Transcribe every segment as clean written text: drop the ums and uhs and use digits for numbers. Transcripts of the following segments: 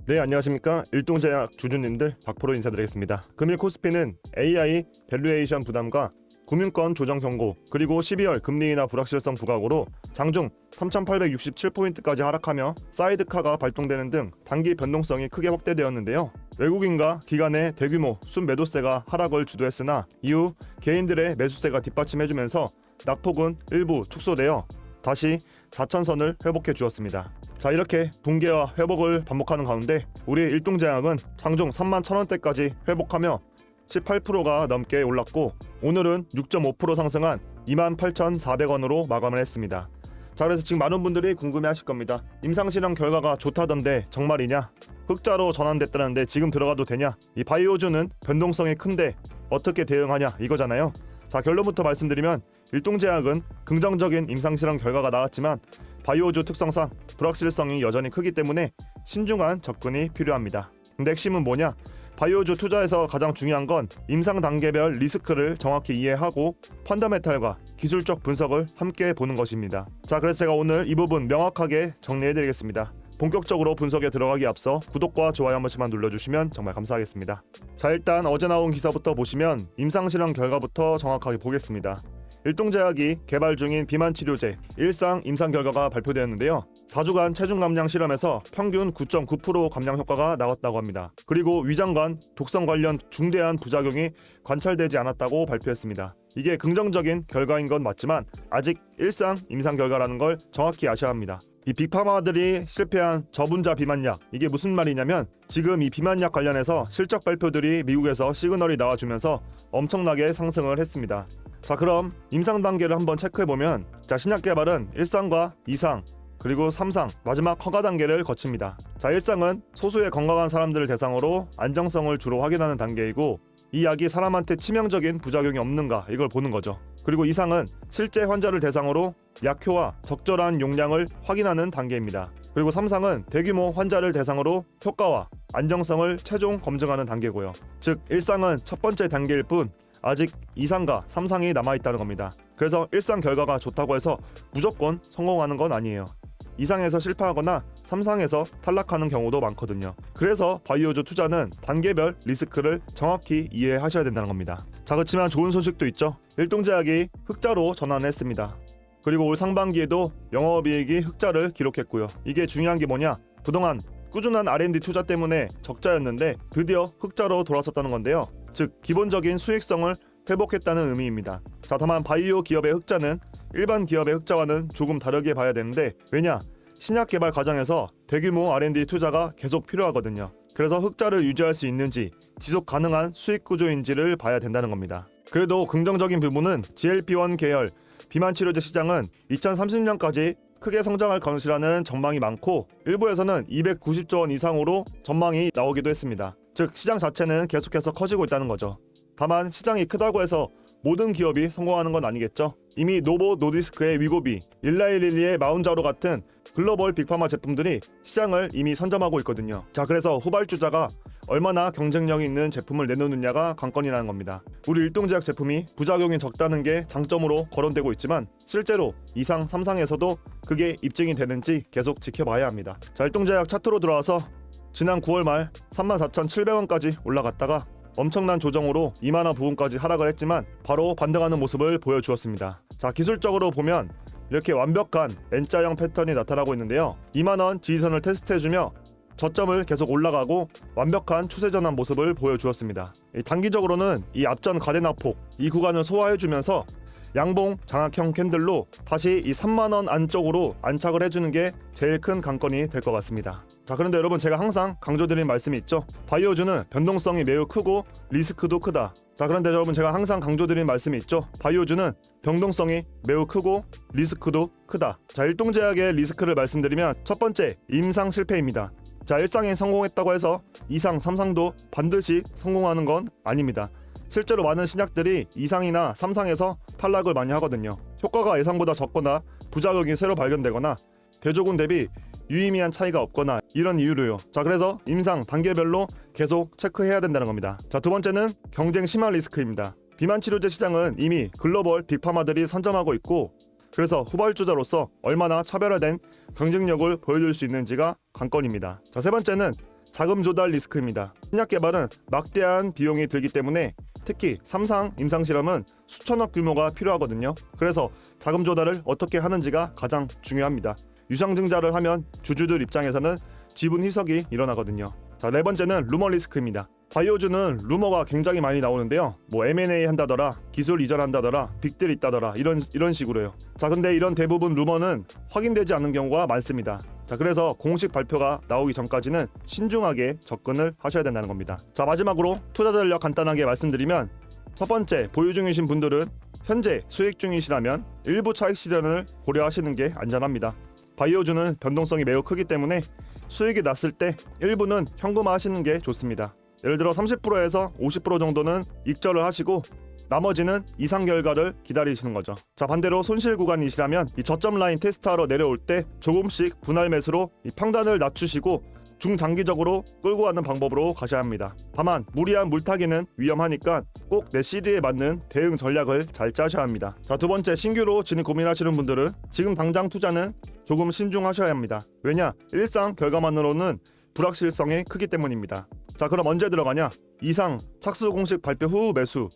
네, 안녕하십니까. 일동제약 주주님들 박프로 인사드리겠습니다. 금일 코스피는 AI 밸류에이션 부담과 금융권 조정 경고, 그리고 12월 금리 인하 불확실성 부각으로 장중 3,867포인트까지 하락하며 사이드카가 발동되는 등 단기 변동성이 크게 확대되었는데요. 외국인과 기관의 대규모 순매도세가 하락을 주도했으나 이후 개인들의 매수세가 뒷받침해주면서 낙폭은 일부 축소되어 다시 4천선을 회복해 주었습니다. 자, 이렇게 붕괴와 회복을 반복하는 가운데 우리 일동제약은 장중 31,000원대까지 회복하며 18%가 넘게 올랐고 오늘은 6.5% 상승한 28,400원으로 마감을 했습니다. 자, 그래서 지금 많은 분들이 궁금해하실 겁니다. 임상실험 결과가 좋다던데 정말이냐? 흑자로 전환됐다는데 지금 들어가도 되냐? 이 바이오주는 변동성이 큰데 어떻게 대응하냐 이거잖아요. 자, 결론부터 말씀드리면 일동제약은 긍정적인 임상실험 결과가 나왔지만 바이오주 특성상 불확실성이 여전히 크기 때문에 신중한 접근이 필요합니다. 근데 핵심은 뭐냐? 바이오주 투자에서 가장 중요한 건 임상 단계별 리스크를 정확히 이해하고 펀더멘탈과 기술적 분석을 함께 보는 것입니다. 자, 그래서 제가 오늘 이 부분 명확하게 정리해드리겠습니다. 본격적으로 분석에 들어가기 앞서 구독과 좋아요 한 번씩만 눌러주시면 정말 감사하겠습니다. 자, 일단 어제 나온 기사부터 보시면 임상실험 결과부터 정확하게 보겠습니다. 일동제약이 개발 중인 비만 치료제 일상 임상 결과가 발표되었는데요. 4주간 체중 감량 실험에서 평균 9.9% 감량 효과가 나왔다고 합니다. 그리고 위장관 독성 관련 중대한 부작용이 관찰되지 않았다고 발표했습니다. 이게 긍정적인 결과인 건 맞지만 아직 일상 임상 결과라는 걸 정확히 아셔야 합니다. 이 빅파마들이 실패한 저분자 비만약, 이게 무슨 말이냐면 지금 이 비만약 관련해서 실적 발표들이 미국에서 시그널이 나와주면서 엄청나게 상승을 했습니다. 자, 그럼 임상 단계를 한번 체크해보면 자, 신약 개발은 1상과 2상 그리고 3상 마지막 허가 단계를 거칩니다. 자, 1상은 소수의 건강한 사람들을 대상으로 안정성을 주로 확인하는 단계이고 이 약이 사람한테 치명적인 부작용이 없는가 이걸 보는 거죠. 그리고 2상은 실제 환자를 대상으로 약효와 적절한 용량을 확인하는 단계입니다. 그리고 3상은 대규모 환자를 대상으로 효과와 안정성을 최종 검증하는 단계고요. 즉 1상은 첫 번째 단계일 뿐 아직 2상과 3상이 남아있다는 겁니다. 그래서 1상 결과가 좋다고 해서 무조건 성공하는 건 아니에요. 2상에서 실패하거나 3상에서 탈락하는 경우도 많거든요. 그래서 바이오주 투자는 단계별 리스크를 정확히 이해하셔야 된다는 겁니다. 자, 그렇지만 좋은 소식도 있죠. 일동제약이 흑자로 전환했습니다. 그리고 올 상반기에도 영업이익이 흑자를 기록했고요. 이게 중요한 게 뭐냐? 그동안 꾸준한 R&D 투자 때문에 적자였는데 드디어 흑자로 돌아섰다는 건데요. 즉 기본적인 수익성을 회복했다는 의미입니다. 자, 다만 바이오 기업의 흑자는 일반 기업의 흑자와는 조금 다르게 봐야 되는데 왜냐? 신약 개발 과정에서 대규모 R&D 투자가 계속 필요하거든요. 그래서 흑자를 유지할 수 있는지 지속 가능한 수익 구조인지를 봐야 된다는 겁니다. 그래도 긍정적인 부분은 GLP-1 계열 비만 치료제 시장은 2030년까지 크게 성장할 것이라는 전망이 많고 일부에서는 290조 원 이상으로 전망이 나오기도 했습니다. 즉 시장 자체는 계속해서 커지고 있다는 거죠. 다만 시장이 크다고 해서 모든 기업이 성공하는 건 아니겠죠. 이미 노보 노디스크의 위고비, 일라이릴리의 마운자로 같은 글로벌 빅파마 제품들이 시장을 이미 선점하고 있거든요. 자, 그래서 후발주자가 얼마나 경쟁력이 있는 제품을 내놓느냐가 관건이라는 겁니다. 우리 일동제약 제품이 부작용이 적다는 게 장점으로 거론되고 있지만 실제로 2상, 3상에서도 그게 입증이 되는지 계속 지켜봐야 합니다. 자, 일동제약 차트로 들어와서 지난 9월 말 34,700원까지 올라갔다가 엄청난 조정으로 2만원 부근까지 하락을 했지만 바로 반등하는 모습을 보여주었습니다. 자, 기술적으로 보면 이렇게 완벽한 N자형 패턴이 나타나고 있는데요. 2만원 지지선을 테스트해주며 저점을 계속 올라가고 완벽한 추세 전환 모습을 보여주었습니다. 단기적으로는 이 앞전 가데나폭 이 구간을 소화해주면서 양봉 장악형 캔들로 다시 이 3만원 안쪽으로 안착을 해주는 게 제일 큰 관건이 될 것 같습니다. 자, 그런데 여러분 제가 항상 강조드린 말씀이 있죠. 바이오주는 변동성이 매우 크고 리스크도 크다. 자, 그런데 여러분 제가 항상 강조드린 말씀이 있죠. 바이오주는 변동성이 매우 크고 리스크도 크다. 자, 일동제약의 리스크를 말씀드리면 첫 번째 임상 실패입니다. 자, 1상이 성공했다고 해서 2상, 3상도 반드시 성공하는 건 아닙니다. 실제로 많은 신약들이 2상이나 3상에서 탈락을 많이 하거든요. 효과가 예상보다 적거나 부작용이 새로 발견되거나 대조군 대비 유의미한 차이가 없거나 이런 이유로요. 자, 그래서 임상 단계별로 계속 체크해야 된다는 겁니다. 자, 두 번째는 경쟁 심화 리스크입니다. 비만 치료제 시장은 이미 글로벌 빅파마들이 선점하고 있고 그래서 후발주자로서 얼마나 차별화된 경쟁력을 보여줄 수 있는지가 관건입니다. 자, 세 번째는 자금 조달 리스크입니다. 신약 개발은 막대한 비용이 들기 때문에 특히 삼상 임상실험은 수천억 규모가 필요하거든요. 그래서 자금 조달을 어떻게 하는지가 가장 중요합니다. 유상증자를 하면 주주들 입장에서는 지분 희석이 일어나거든요. 자, 네 번째는 루머 리스크입니다. 바이오주는 루머가 굉장히 많이 나오는데요. 뭐 M&A 한다더라, 기술 이전한다더라, 빅딜 있다더라 이런 식으로요. 자, 근데 이런 대부분 루머는 확인되지 않는 경우가 많습니다. 자, 그래서 공식 발표가 나오기 전까지는 신중하게 접근을 하셔야 된다는 겁니다. 자, 마지막으로 투자 전략 간단하게 말씀드리면, 첫 번째, 보유 중이신 분들은 현재 수익 중이시라면 일부 차익 실현을 고려하시는 게 안전합니다. 바이오주는 변동성이 매우 크기 때문에 수익이 났을 때 일부는 현금화 하시는 게 좋습니다. 예를 들어 30%에서 50% 정도는 익절을 하시고 나머지는 이상 결과를 기다리시는 거죠. 자, 반대로 손실 구간이시라면 이 저점 라인 테스트하러 내려올 때 조금씩 분할 매수로 이 평단을 낮추시고 중장기적으로 끌고 가는 방법으로 가셔야 합니다. 다만 무리한 물타기는 위험하니까 꼭 내 CD에 맞는 대응 전략을 잘 짜셔야 합니다. 자, 두 번째, 신규로 진입 고민하시는 분들은 지금 당장 투자는 조금 신중하셔야 합니다. 왜냐? 일상 결과만으로는 불확실성이 크기 때문입니다. 자, 그럼 언제 들어가냐? 이상 착수 공식 발표 후 매수,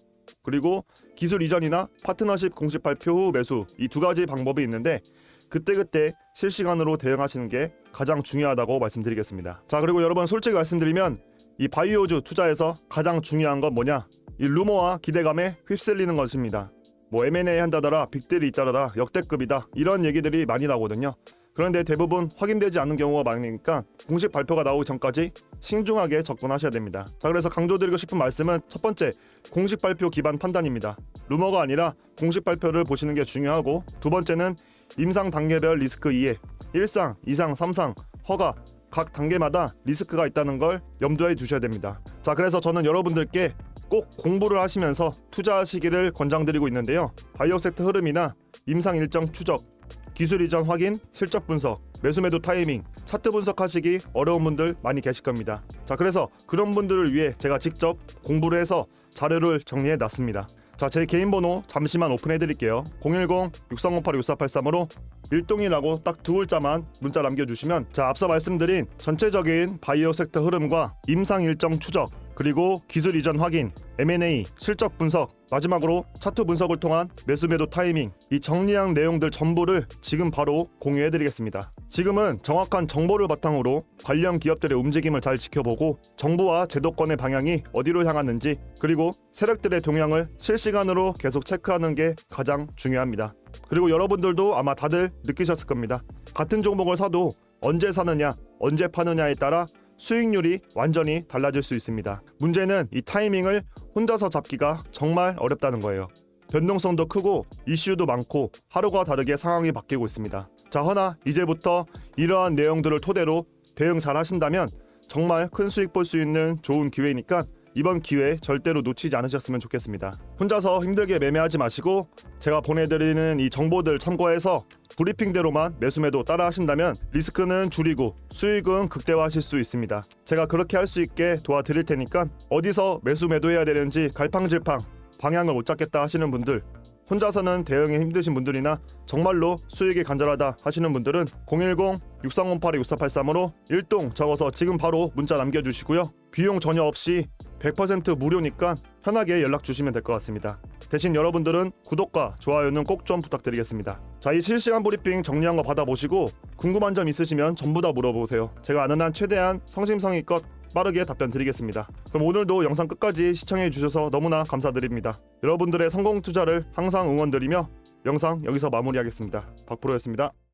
그리고 기술 이전이나 파트너십 공식 발표 후 매수, 이 두 가지 방법이 있는데 그때그때 실시간으로 대응하시는 게 가장 중요하다고 말씀드리겠습니다. 자, 그리고 여러분, 솔직히 말씀드리면 이 바이오주 투자에서 가장 중요한 건 뭐냐? 이 루머와 기대감에 휩쓸리는 것입니다. 뭐 M&A 한다더라, 빅딜이 있다더라, 역대급이다, 이런 얘기들이 많이 나오거든요. 그런데 대부분 확인되지 않는 경우가 많으니까 공식 발표가 나오기 전까지 신중하게 접근하셔야 됩니다. 자, 그래서 강조드리고 싶은 말씀은, 첫 번째, 공식 발표 기반 판단입니다. 루머가 아니라 공식 발표를 보시는 게 중요하고, 두 번째는 임상 단계별 리스크 이해, 1상, 2상, 3상, 허가 각 단계마다 리스크가 있다는 걸 염두에 두셔야 됩니다. 자, 그래서 저는 여러분들께 꼭 공부를 하시면서 투자하시기를 권장드리고 있는데요. 바이오 섹터 흐름이나 임상 일정 추적, 기술 이전 확인, 실적 분석, 매수 매도 타이밍, 차트 분석하시기 어려운 분들 많이 계실 겁니다. 자, 그래서 그런 분들을 위해 제가 직접 공부를 해서 자료를 정리해 놨습니다. 자, 제 개인 번호 잠시만 오픈해 드릴게요. 010-6358-6483으로 일동이라고 딱 두 글자만 문자 남겨주시면, 자, 앞서 말씀드린 전체적인 바이오 섹터 흐름과 임상 일정 추적, 그리고 기술 이전 확인, M&A, 실적 분석, 마지막으로 차트 분석을 통한 매수 매도 타이밍, 이 정리한 내용들 전부를 지금 바로 공유해드리겠습니다. 지금은 정확한 정보를 바탕으로 관련 기업들의 움직임을 잘 지켜보고 정부와 제도권의 방향이 어디로 향하는지, 그리고 세력들의 동향을 실시간으로 계속 체크하는 게 가장 중요합니다. 그리고 여러분들도 아마 다들 느끼셨을 겁니다. 같은 종목을 사도 언제 사느냐, 언제 파느냐에 따라 수익률이 완전히 달라질 수 있습니다. 문제는 이 타이밍을 혼자서 잡기가 정말 어렵다는 거예요. 변동성도 크고 이슈도 많고 하루가 다르게 상황이 바뀌고 있습니다. 자, 허나 이제부터 이러한 내용들을 토대로 대응 잘 하신다면 정말 큰 수익 볼 수 있는 좋은 기회니까 이번 기회 절대로 놓치지 않으셨으면 좋겠습니다. 혼자서 힘들게 매매하지 마시고 제가 보내드리는 이 정보들 참고해서 브리핑대로만 매수매도 따라 하신다면 리스크는 줄이고 수익은 극대화하실 수 있습니다. 제가 그렇게 할 수 있게 도와드릴 테니까 어디서 매수매도해야 되는지 갈팡질팡 방향을 못 잡겠다 하시는 분들, 혼자서는 대응이 힘드신 분들이나 정말로 수익이 간절하다 하시는 분들은 010-6308-6483으로 일동 적어서 지금 바로 문자 남겨주시고요. 비용 전혀 없이 100% 무료니까 편하게 연락 주시면 될 것 같습니다. 대신 여러분들은 구독과 좋아요는 꼭 좀 부탁드리겠습니다. 자, 이 실시간 브리핑 정리한 거 받아보시고 궁금한 점 있으시면 전부 다 물어보세요. 제가 아는 한 최대한 성심성의껏 빠르게 답변 드리겠습니다. 그럼 오늘도 영상 끝까지 시청해 주셔서 너무나 감사드립니다. 여러분들의 성공 투자를 항상 응원드리며 영상 여기서 마무리하겠습니다. 박프로였습니다.